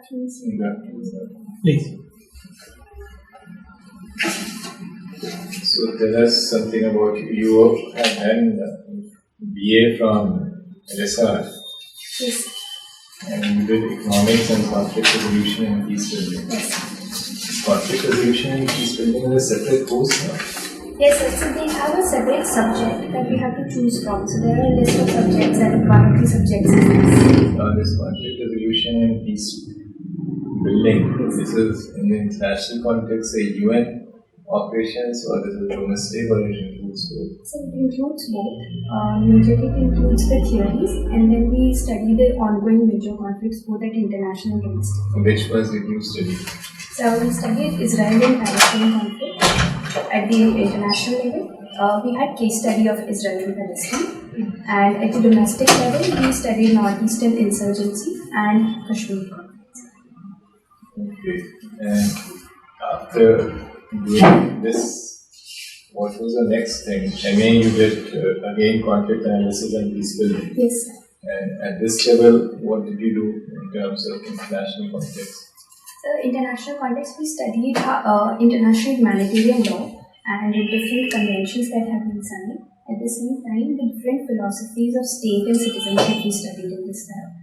Please. So tell us something about you. Have done BA from LSR. Yes. And you did economics and conflict resolution and peace building. Yes. Conflict resolution and peace building is a separate course now. Yes, sir. So they have a separate subject that we have to choose from. So there are a list of subjects and one of the subjects is this. This conflict resolution and peace building, this is in the international context, say UN operations, or this is domestic, or it includes both? So it includes both. Majorly it includes the theories, and then we study the ongoing major conflicts both at international and domestic. Which ones did you study? So we studied Israel and Palestine conflict at the international level. We had case study of Israel and Palestine, and at the domestic level we studied northeastern insurgency and Kashmir conflict. Okay. And after doing this, what was the next thing? MA, you did again conflict analysis and peace building. Yes, sir. And at this level, what did you do in terms of international context? So, international context, we studied international humanitarian law and the different conventions that have been signed. At the same time, the different philosophies of state and citizenship we studied in this lab.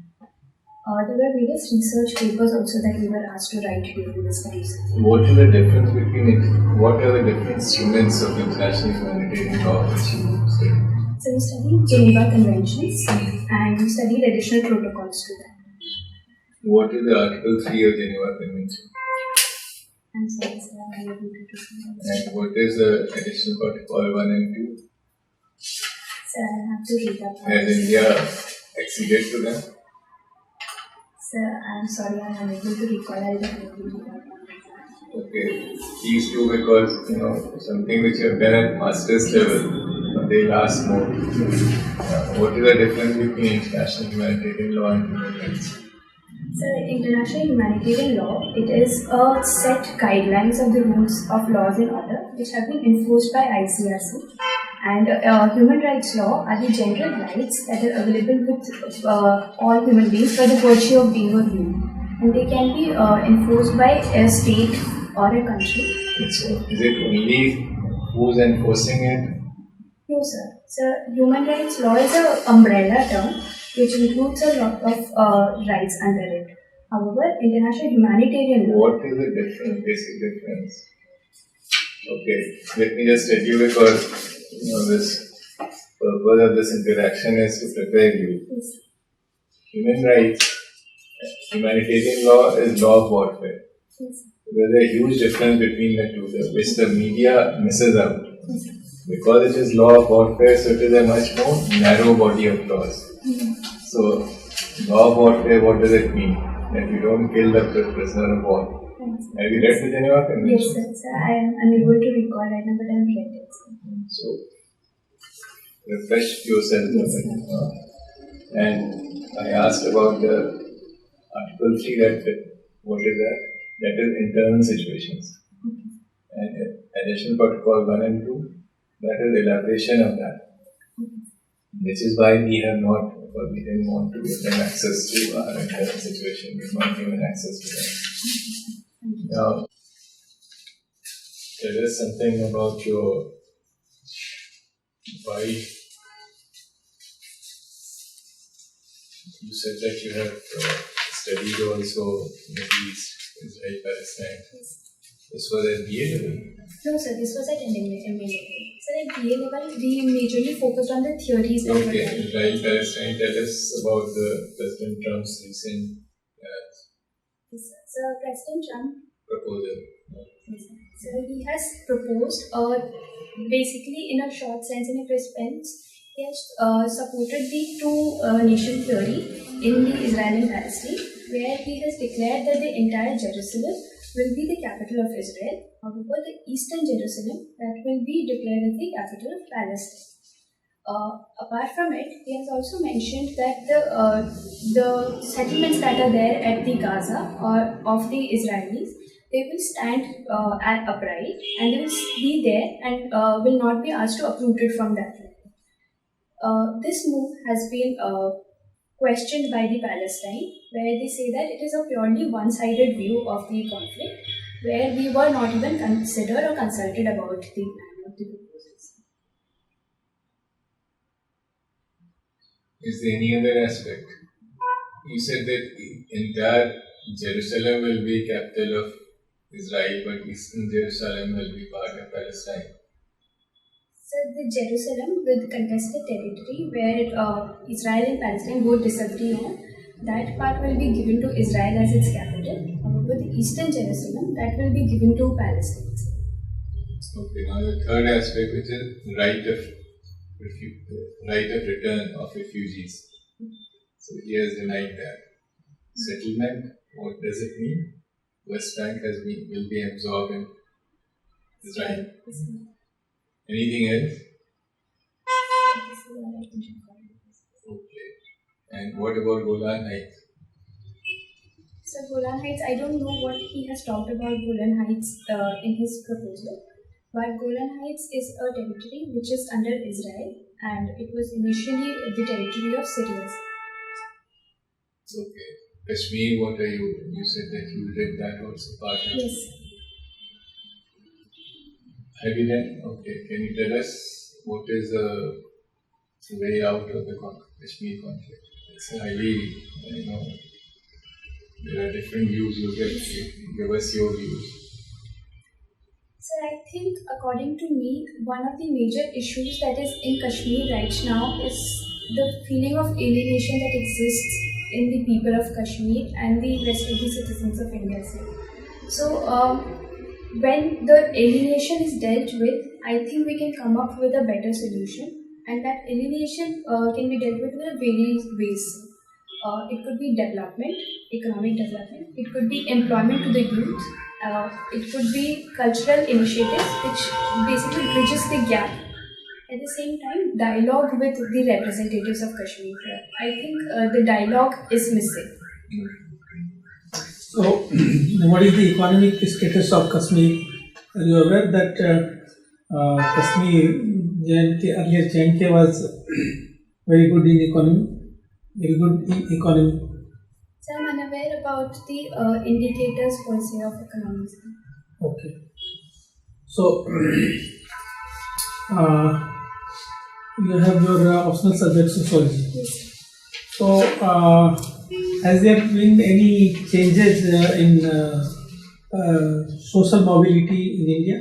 There were various research papers also that we were asked to write during this studies. What is the difference between it? What are the different instruments of international humanitarian law which you studied? So we studied Geneva Conventions and we studied additional protocols to that. What is the Article 3 of Geneva Convention? I'm sorry, sir, I'm unable to do that. And what is the additional protocol 1 and 2? Sir, I have to read up. Has India acceded to them? Sir, I'm sorry, I'm unable to recall. I'll definitely do that. Okay, these two, because something which you have done at master's level, they last more. What is the difference between international humanitarian law and human rights? So, international humanitarian law, it is a set guidelines of the rules of laws and order which have been enforced by ICRC. And human rights law are the general rights that are available with all human beings by the virtue of being a human. And they can be enforced by a state or a country. Is it only who's enforcing it? No, sir. So, human rights law is an umbrella term which includes a lot of rights under it. However, international humanitarian law. What is the difference, basic difference? Okay, let me just tell you, because this purpose of this interaction is to prepare you. Yes. Human rights, humanitarian law is law of warfare. Yes. There's a huge difference between the two, which the media misses out. Yes. Because it is law of warfare, so it is a much more narrow body of laws. So, law of warfare, what does it mean? That you don't kill the prisoner of war. Have you read the Geneva Convention? Yes, sir. I am unable to recall right now, but I am read it. So, refresh yourself. Yes, And I asked about the Article 3, what is that? That is internal situations. And additional protocol 1 and 2, that is elaboration of that. Which is why we have not, or we didn't want to give them access to our internal situation. We've not given access to them. Now, tell us something about your wife. You said that you have studied also Middle East, Israel, Palestine. This was at BA level? No, sir, this was at MA level. So at BA level, we majorly focused on the theories that were Okay, there. Israel, Palestine, tell us about the President Trump's recent Yes, sir. So President Trump, proposal. so he has proposed, basically in a short sense, in a crisp sense, he has supported the two-nation theory in the Israel and Palestine, where he has declared that the entire Jerusalem will be the capital of Israel. However, the eastern Jerusalem, that will be declared as the capital of Palestine. Apart from it, he has also mentioned that the settlements that are there at the Gaza or of the Israelis, they will stand upright and they will be there and will not be asked to uproot it from that land. This move has been questioned by the Palestine, where they say that it is a purely one-sided view of the conflict, where we were not even considered or consulted about the plan of the proposals. Is there any other aspect? You said that entire Jerusalem will be capital of Israel, but Eastern Jerusalem will be part of Palestine. So the Jerusalem with contested territory, where Israel and Palestine both disagree on, that part will be given to Israel as its capital. However, the Eastern Jerusalem, that will be given to Palestine. Okay, now the third aspect, which is right of return of refugees. So he has denied that. Settlement, what does it mean? West Bank will be absorbed in Israel. Anything else? Okay. And what about Golan Heights? So Golan Heights, I don't know what he has talked about Golan Heights in his proposal, but Golan Heights is a territory which is under Israel, and it was initially the territory of Syria. Okay. Kashmir, what are you? You said that you did that also part of. Yes. Have you done? Okay. Can you tell us what is the way out of the Kashmir conflict? It's highly, there are different views. Give us your views. So I think, according to me, one of the major issues that is in Kashmir right now is the feeling of alienation that exists in the people of Kashmir and the rest of the citizens of India. So when the alienation is dealt with, I think we can come up with a better solution, and that alienation can be dealt with in various ways. It could be development, economic development, it could be employment to the youth, it could be cultural initiatives which basically bridges the gap. At the same time, dialogue with the representatives of Kashmir. I think the dialogue is missing. So, what is the economic status of Kashmir? Are you aware that Kashmir, earlier JNK was very good in economy? Very good in economy. So I'm unaware about the indicators per se of economics. Okay. So, you have your optional subject sociology. Yes. So, has there been any changes in social mobility in India?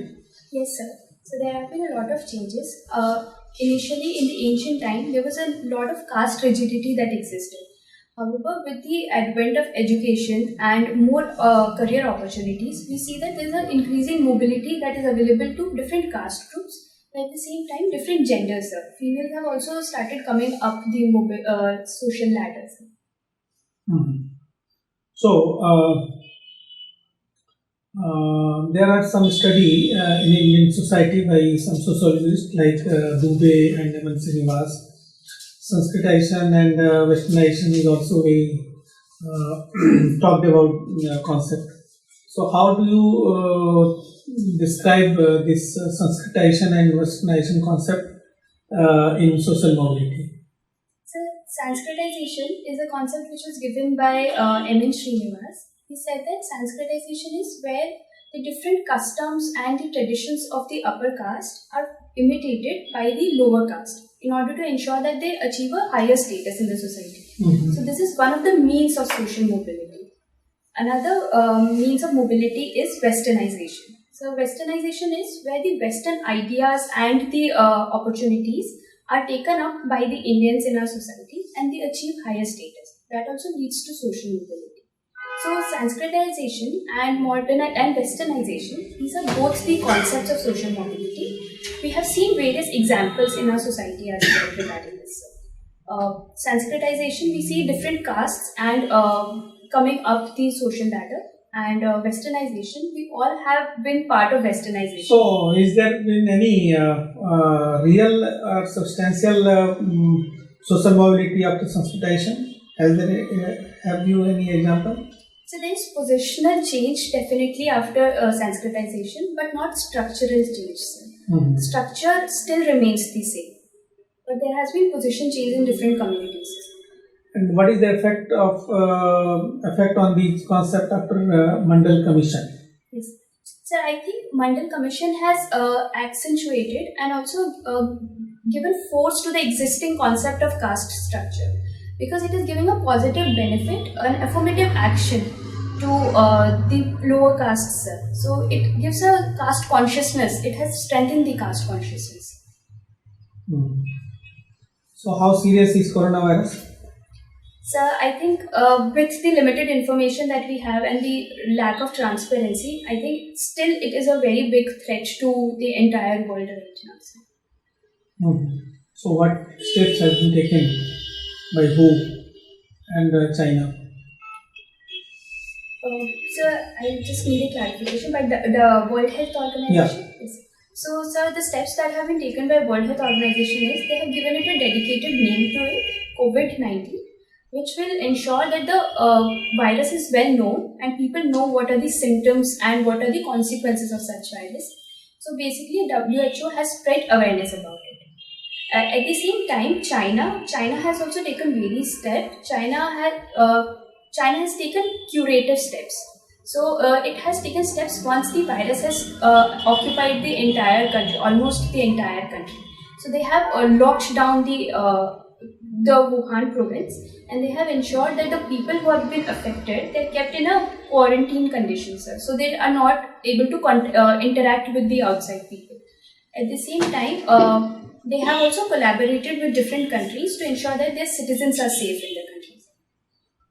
Yes, sir. So there have been a lot of changes. Initially, in the ancient time, there was a lot of caste rigidity that existed. However, with the advent of education and more career opportunities, we see that there is an increasing mobility that is available to different caste groups. At the same time, different genders. Females have also started coming up the social ladders. Mm-hmm. So, there are some study in Indian society by some sociologists like Dubey and Evan Srinivas. Sanskritization and westernization is also a talked about concept. So, how do you describe this Sanskritization and westernization concept in social mobility? So, Sanskritization is a concept which was given by M.N. Srinivas. He said that Sanskritization is where the different customs and the traditions of the upper caste are imitated by the lower caste in order to ensure that they achieve a higher status in the society. Mm-hmm. So, this is one of the means of social mobility. Another means of mobility is westernization. So, westernization is where the Western ideas and the opportunities are taken up by the Indians in our society and they achieve higher status. That also leads to social mobility. So, Sanskritization and westernization, these are both the concepts of social mobility. We have seen various examples in our society as well regarding this. Sanskritization, we see different castes and coming up the social ladder, and westernization, we all have been part of westernization. So, is there been any real or substantial social mobility after Sanskritization? Have you any example? So there is positional change definitely after Sanskritization, but not structural change. Mm-hmm. Structure still remains the same, but there has been position change in different communities. And what is the effect on the concept after Mandal Commission? Yes. So I think Mandal Commission has accentuated and also given force to the existing concept of caste structure, because it is giving a positive benefit, an affirmative action to the lower castes. So it gives a caste consciousness. It has strengthened the caste consciousness. So how serious is coronavirus? So I think with the limited information that we have and the lack of transparency, I think still it is a very big threat to the entire world right now. So what steps have been taken by WHO and China? So I just need a clarification, but the World Health Organization? Yes. So the steps that have been taken by World Health Organization is they have given it a dedicated name to it, COVID-19, which will ensure that the virus is well known and people know what are the symptoms and what are the consequences of such virus. So basically WHO has spread awareness about it. At the same time, China has also taken various steps. China has taken curative steps. So it has taken steps once the virus has occupied the entire country, almost the entire country. So they have locked down the Wuhan province, and they have ensured that the people who have been affected, they're kept in a quarantine condition, sir. So they are not able to interact with the outside people. At the same time, they have also collaborated with different countries to ensure that their citizens are safe in the country.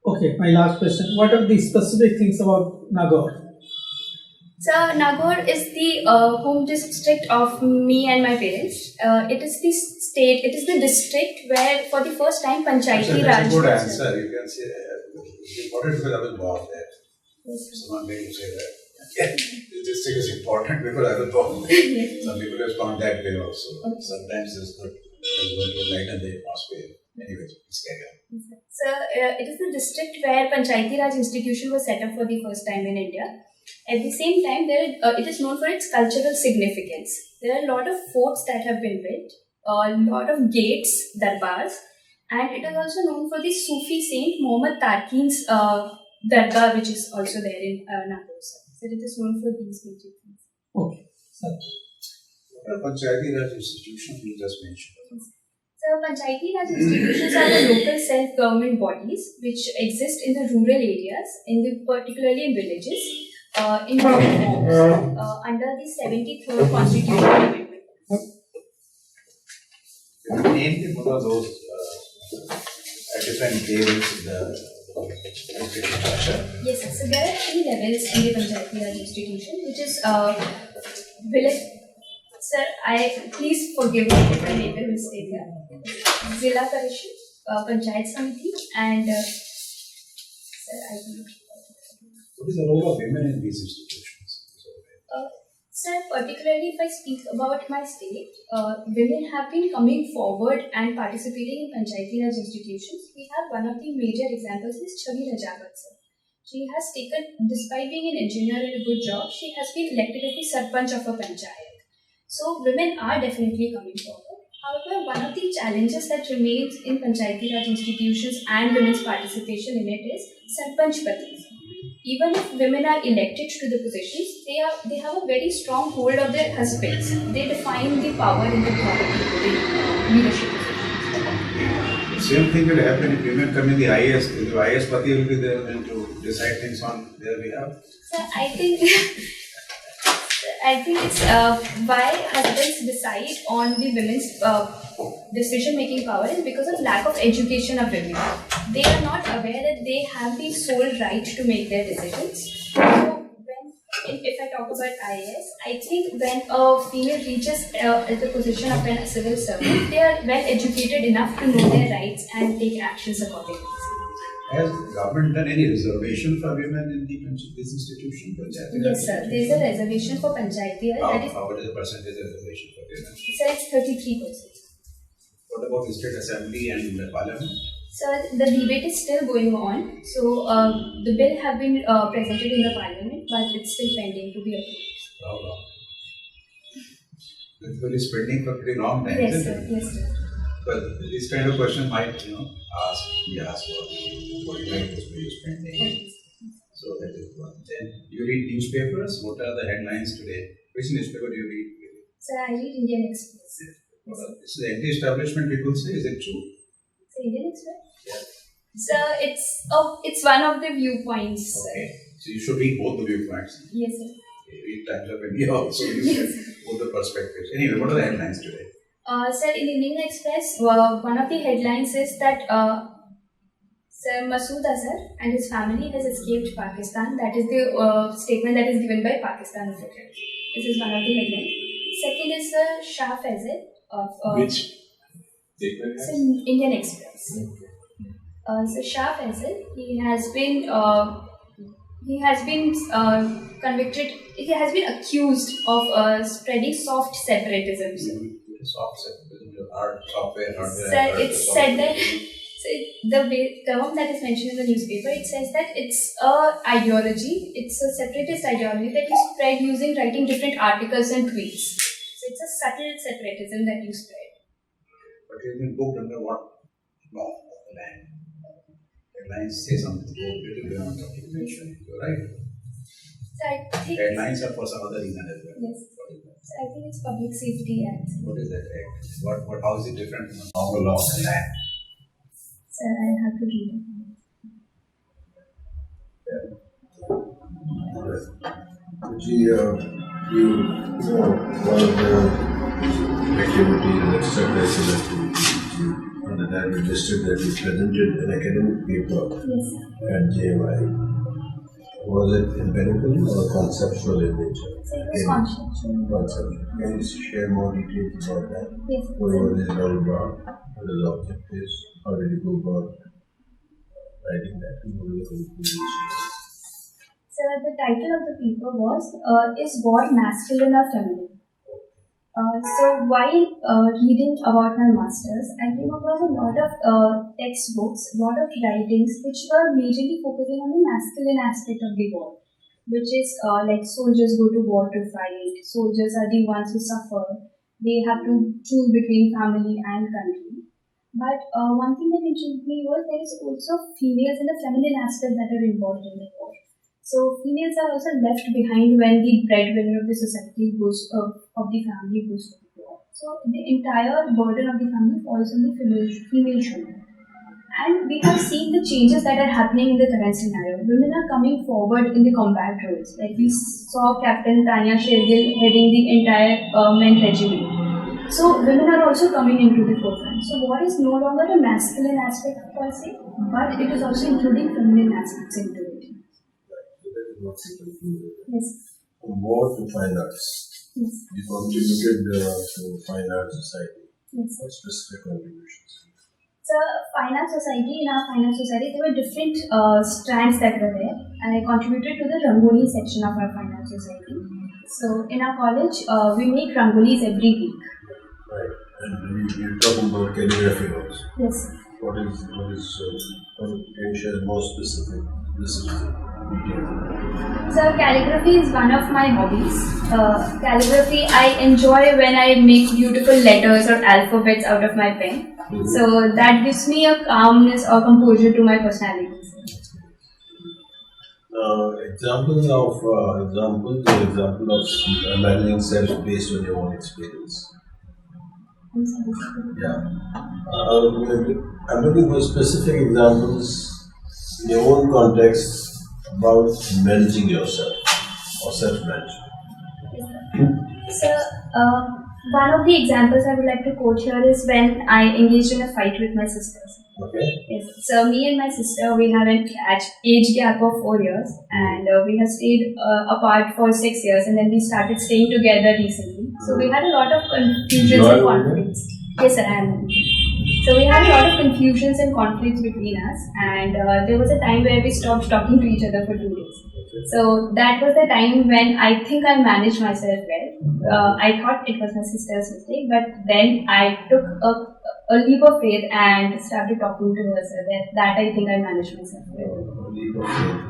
Okay, my last question. What are the specific things about Nagaur? So Nagaur is the home district of me and my parents. It is the district where for the first time Panchayati Raj. That's a good answer. You can say it's important because I was born there. Yes. Someone made you say that. The district is important because I was born there. Some people have found that way also. Okay. Sometimes it's good. When you light and they pass away. Anyway, it's carry on. So it is the district where Panchayati Raj institution was set up for the first time in India. At the same time, it is known for its cultural significance. There are a lot of forts that have been built, a lot of gates, darbars, and it is also known for the Sufi saint Muhammad Tarkin's darbar, which is also there in Nagaur. So it is known for these major things. Okay, sir. What are Panchayati Raj institutions you just mentioned? So Panchayati Raj institutions are the local self-government bodies which exist in the rural areas, particularly in villages, in forms under the 73rd Constitutional Amendment. Can you name one of those different levels in the structure? Yes, sir. So there are 3 levels in the Panchayati Raj institution, which is village. Sir, please forgive me if I made a mistake here. Zilla Parishad, Panchayat Samiti, and sir, I don't. What is the role of women in these institutions? Sir, particularly if I speak about my state, women have been coming forward and participating in Panchayati Raj institutions. We have one of the major examples is Chavi Rajavat, sir. She has taken, despite being an engineer and a good job, she has been elected as the Sarpanch of a Panchayat. So women are definitely coming forward. However, one of the challenges that remains in Panchayati Raj institutions and women's participation in it is Sarpanch Patis. Even if women are elected to the positions, they have a very strong hold of their husbands. They define the power and authority of the leadership positions. Same thing will happen if women come in the IAS. The IAS Pati will be there then to decide things on their behalf. So I think it's why husbands decide on the women's decision-making power is because of lack of education of women. They are not aware that they have the sole right to make their decisions. So if I talk about IAS, I think when a female reaches the position of a civil servant, they are well educated enough to know their rights and take actions accordingly. Has government done any reservation for women in this institution? Yes, sir. There is a reservation for Panchayati Raj. What is the percentage reservation for women? Sir, it's 33%. What about the state assembly and the parliament? Sir, the debate is still going on. So the bill have been presented in the parliament, but it's still pending to be approved. How long? The bill is pending for a pretty long time. Yes, isn't sir. it? Yes, sir. But this kind of question might, be asked what you like this way you're spending. So that is one. Then you read newspapers. What are the headlines today? Which newspaper do you read? So I read Indian Express. This is the anti-establishment people say. Is it true? So Indian Express? Yeah. So it's one of the viewpoints. Okay. So you should read both the viewpoints. Yes, sir. You read Times of India also. You get both the perspectives. Anyway, what are the headlines today? Sir, in Indian Express, one of the headlines is that Sir Masood Azhar and his family has escaped Pakistan. That is the statement that is given by Pakistan officials. This is one of the headlines. Second is Shah Faisal of Which statement? it's in Indian Express. So Shah Faisal, he has been convicted. He has been accused of spreading soft separatism. Soft separatism, software, hardware. So it's said that the term that is mentioned in the newspaper, it says that it's a ideology. It's a separatist ideology that you spread using writing different articles and tweets. So it's a subtle separatism that you spread. But you've been booked under what law of the land? Headlines say something. Go a little beyond what you mentioned. You're right. So I think Headlines are for some other reason as well. yes. What is that? So I think it's Public Safety Act. What is that act? How is it different from the normal law of the land? So I'll have to read it. You know, one of the activities and extracurricular activities under that register that you presented an academic paper Yes. at JMI. Was it empirical or conceptual in nature? So it was conceptual. Conceptual. Can you share more details about that? Yes. What was it all about? What is the objectives? How did you go about writing that? And what were the conclusions? So the title of the paper was Is God Masculine or Feminine? So while reading about my masters, I came across a lot of textbooks, a lot of writings which were majorly focusing on the masculine aspect of the war, which is like soldiers go to war to fight, soldiers are the ones who suffer, they have to choose between family and country. But one thing that intrigued me was there is also females and the feminine aspect that are involved in the war. So females are also left behind when the breadwinner of the society goes of the family goes to the war. So the entire burden of the family falls on the female shoulder. And we have seen the changes that are happening in the current scenario. Women are coming forward in the combat roles. Like we saw Captain Tanya Shergill heading the entire men regiment. So women are also coming into the forefront. So war is no longer a masculine aspect per se, but it is also including feminine aspects into it. What you concluded. Yes. From war to fine arts. Yes. You contributed to Fine Arts Society. Yes. What specific contributions? So, in our Fine Arts Society, there were different strands that were there, and I contributed to the Rangoli section of our Fine Arts Society. So, in our college, we make Rangolis every week. Right. And you're talking about calligraphy also. Yes. What can you share more specific details? So, calligraphy is one of my hobbies. Calligraphy, I enjoy when I make beautiful letters or alphabets out of my pen. Mm-hmm. So, that gives me a calmness or composure to my personality. Example of managing self based on your own experience. Yeah. I'm looking for specific examples in your own context about managing yourself or self-management. So, one of the examples I would like to quote here is when I engaged in a fight with my sisters. Okay. Yes. So, me and my sister, we have an age gap of 4 years, and we have stayed apart for 6 years, and then we started staying together recently. So, we had a lot of confusions and conflicts. Yes, sir, I am. So, we had a lot of confusions and conflicts between us, and there was a time where we stopped talking to each other for 2 days. So that was the time when I think I managed myself well. I thought it was my sister's mistake, but then I took a leap of faith and started talking to her. So that I think I managed myself well. A leap of faith.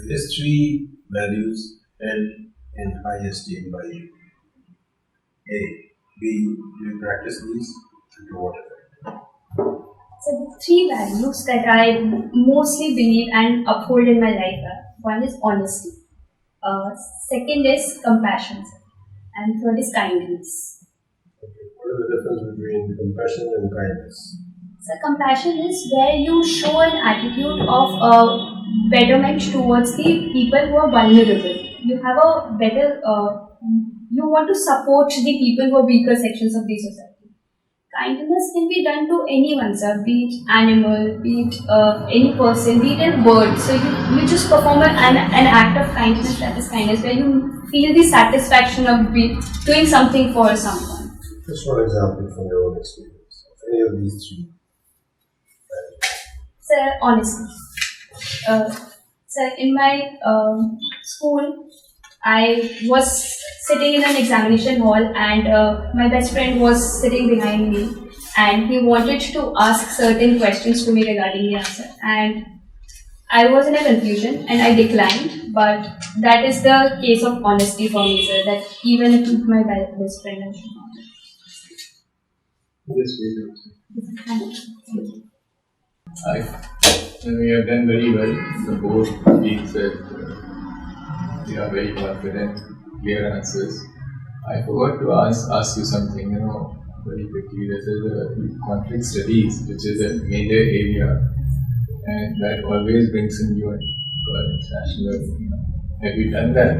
There's 3 values held in high esteem by you. A. B, do you practice these? And to what effect? So the three values that I mostly believe and uphold in my life are: one is honesty, second is compassion, and third is kindness. Okay. What is the difference between compassion and kindness? So compassion is where you show an attitude of betterment towards the people who are vulnerable. You have a better, you want to support the people who are weaker sections of the society. Kindness can be done to anyone, sir, be it animal, be it any person, be it a bird. So you just perform an act of kindness, that is kindness, where you feel the satisfaction of doing something for someone. Just one example from your own experience of any of these three. So honestly, so in my school, I was sitting in an examination hall, and my best friend was sitting behind me, and he wanted to ask certain questions to me regarding the answer, and I was in a confusion and I declined. But that is the case of honesty for me, sir. That even if it's my best friend, I should not. Yes, we do. Thank you. We have done very well. The board feels that we are very confident, clear answers. I forgot to ask you something, very quickly. This is conflict studies, which is a major area, and that always brings in you international. Have you done that?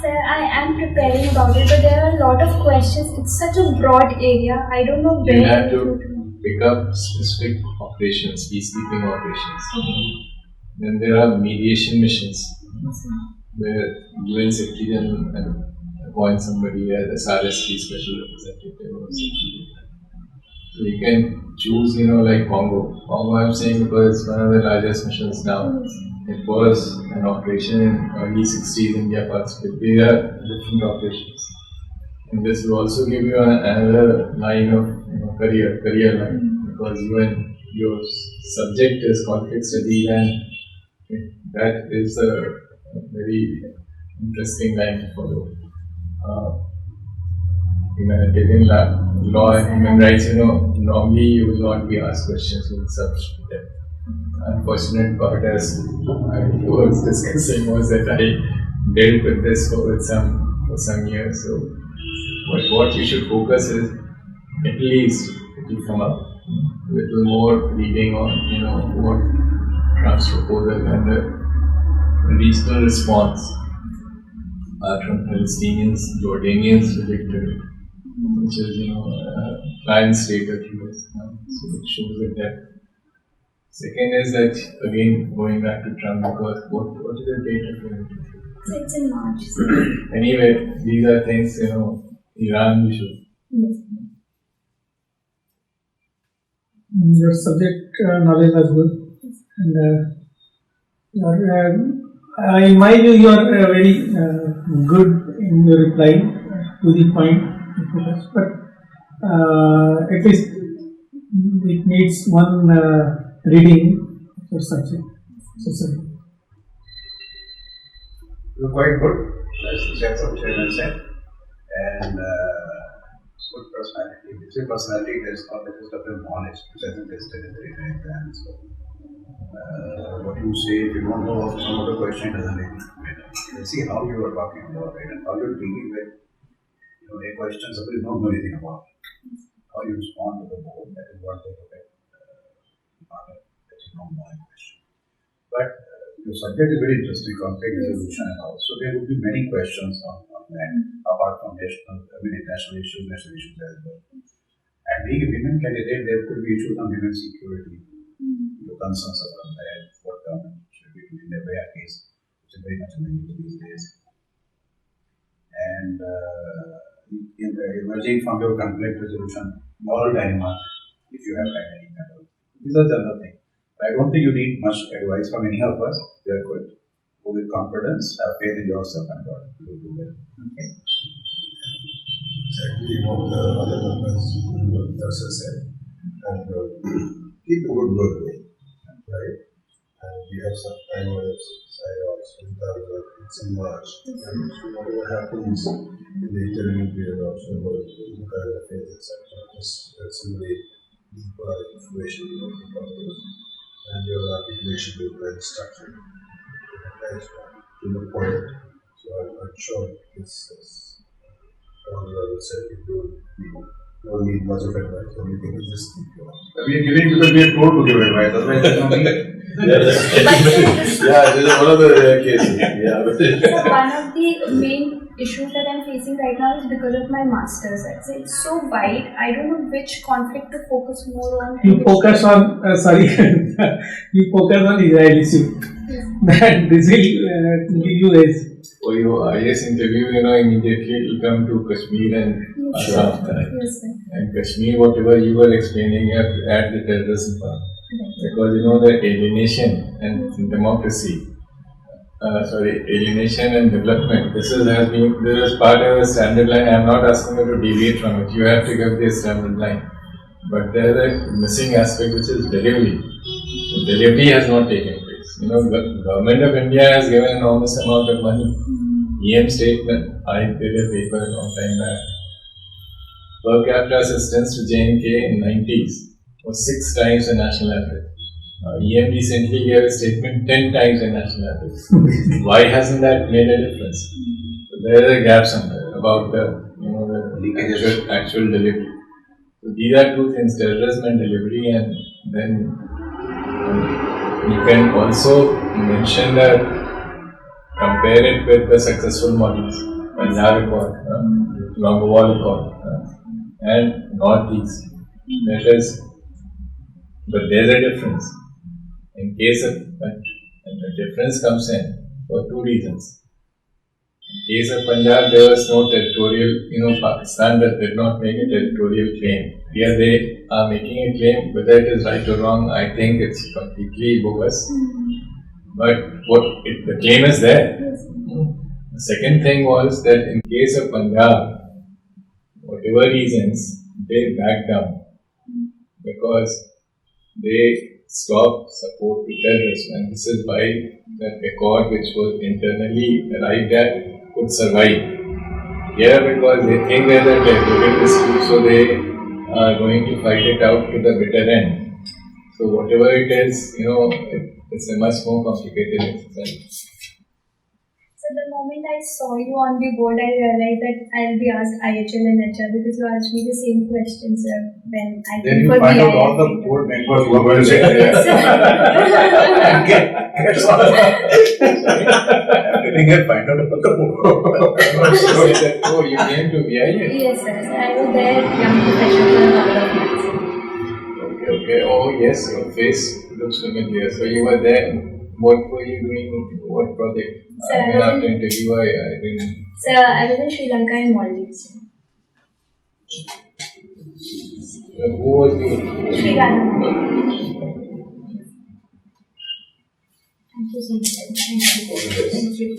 Sir, I am preparing about it, but there are a lot of questions. It's such a broad area. I don't know where. You have to pick up specific operations, peacekeeping operations. Then there are mediation missions, where UN Secretary and appoint somebody as SRSP, Special Representative or Secretary. So you can choose, like Congo. Congo I'm saying because it's one of the largest missions now. It was an operation in early 60s, India participated. They are different operations. And this will also give you another line of career line, because your subject is conflict studies, and that is a very interesting line to follow. Humanitarian law and human rights, normally you will not be asked questions with such depth. Unfortunate part, as I was discussing, was that I dealt with this for some years. So, what you should focus is, at least it will come up a little more reading on what Trump's proposal and the regional response are from Palestinians, Jordanians rejected it, which is client state of US now. So it shows the depth. Second is that, again, going back to Trump, because what is the date of it? So it's in March. Anyway, these are things, Iran we should. Yes. Your subject knowledge was good, and in my view, you are very good in your reply to the point, but at least it needs one reading for subject. So sorry. You're quite good, that's what Chairman said. And good personality. If you say personality, there's not just of them honest, which I think tested in the written exam. So, what you say, if you don't know some of the question, doesn't really matter. You see how you are talking about it and how you're dealing with a question somebody don't know anything about. How you respond to the board, that is what they look at. That you don't know a question. But your subject is very interesting, conflict resolution and all. So there would be many questions on that, apart from international issues, national issues as well. And being a women candidate, there could be issues on women's security, concerns about that, what government should be doing in the Baya case, which is very much in the news these days. And emerging from your conflict resolution, moral dilemma, if you have had any kind of, these are the other things. I don't think you need much advice from any of us. We are good. Go with confidence, have faith in yourself, and God will do well. Okay. Exactly what the other members said. And keep the good work going, right? And we have some time on its side also. It's in March. And so whatever happens in the interview period also about the current affairs, etc. Just simulate deeper information about the topics and your articulation will be well structured. That's to the point. So I'm sure this is all I would say. You don't need much of advice. Only thing is just keep going. We are giving because we are told to give advice. Otherwise, there's no need. Yeah, this is one of the rare cases. Yeah, but So one of the main issues that I'm facing right now is because of my master's. It's so wide. I don't know which conflict to focus more on. You focus on, you focus on Israel issue. That this will give you edge. For your IS interview, immediately it will come to Kashmir and Assam. Yes, sir. And Kashmir, whatever you were explaining, you have to add the terrorism part. Because the alienation and democracy, alienation and development, this is part of the standard line. I am not asking you to deviate from it. You have to give the standard line. But there is a missing aspect which is delivery. So delivery has not taken place. The government of India has given an enormous amount of money. EM statement, I did a paper a long time back. Per capita assistance to JNK in 90s was 6 times the national average. EM recently gave a statement 10 times the national average. Why hasn't that made a difference? So there is a gap somewhere about the actual delivery. So these are two things: terrorism and delivery, and then you can also mention that, compare it with the successful models, Punjab Accord, Longowal Accord, and Northeast. That is, but there's a difference. In case of, and the difference comes in for two reasons. In case of Punjab, there was no territorial, Pakistan did not make a territorial claim. Here they are making a claim, whether it is right or wrong, I think it's completely bogus. But the claim is there. The second thing was that in case of Punjab, whatever reasons, they backed down because they stopped support to terrorism, and this is why that accord which was internally arrived at could survive. Here, because they think there's a territorial dispute, so they are going to fight it out to the bitter end. So whatever it is, it's a much more complicated exercise. So the moment I saw you on the board, I realized that I'll be asked IHL and HR because you asked me the same questions when I Then did you for find out BII. all the board members who are going to say, Yes, sir. get everything and find out about the board. Oh, you came to BIA? Yes, sir. So I was there, young professional for a couple of months. Okay. Oh, yes, your face looks familiar. So you were there. What were you doing? What project? Sir, I was After interview, I didn't. So I was in Sri Lanka and Maldives. Who was you? Sri Lanka. Thank you so much. Thank you. Thank you.